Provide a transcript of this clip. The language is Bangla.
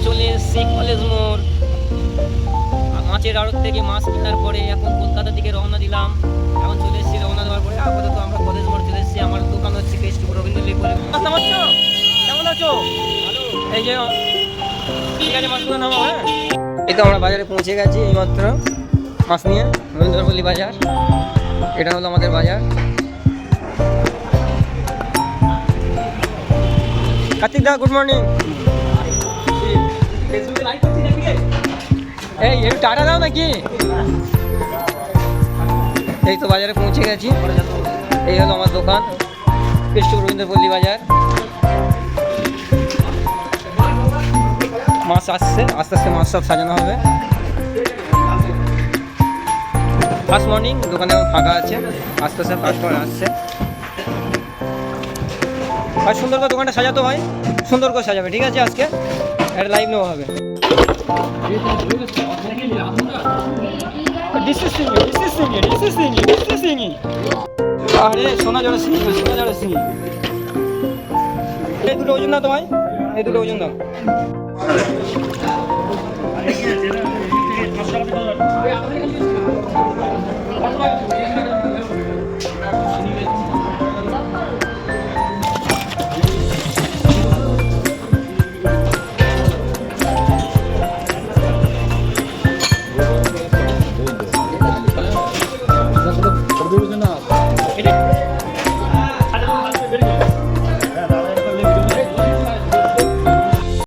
চলে এসেছি কলেজ মোড়। মাছের আড়ত থেকে মাছ কেনার পরে এখন কলকাতা থেকে রওনা দিলাম। এখন চলে এসেছি, রওনা দেওয়ার পরে আপাতত আমরা কলেজ মোড় চলে এসেছি। আমার দোকান হচ্ছে পেস্ট রবীন্দ্র লেপুরে। কেমন আছো? এই যে ঠিক আছে, মাছগুলো নামো। হ্যাঁ, এই তো আমরা বাজারে পৌঁছে গেছি এইমাত্র মাছ নিয়ে। রবীন্দ্রপল্লী বাজার, এটা হলো আমাদের বাজার। কার্তিক দা, গুড মর্নিং। এই একটু টাটা দাও নাকি? এই তো বাজারে পৌঁছে গেছি। এই হলো আমার দোকান, পেস্ট রবীন্দ্রপল্লী বাজার। মাছ আসছে, আস্তে আস্তে মাছ সব সাজানো হবে। ফার্স্ট মর্নিং, দোকানে এখন ফাঁকা আছে, আস্তে আস্তে কাস্টমার আসছে। আর সুন্দর করে দোকানটা সাজাতে হয়, সুন্দর করে সাজাবে, ঠিক আছে? আজকে একটা লাইভ নেওয়া হবে। আরে সোনা জড়া সিং, সোনা জড়া সিং। এই দুটো ওজন দাও তোমায়, এই দুটো ওজন দাও।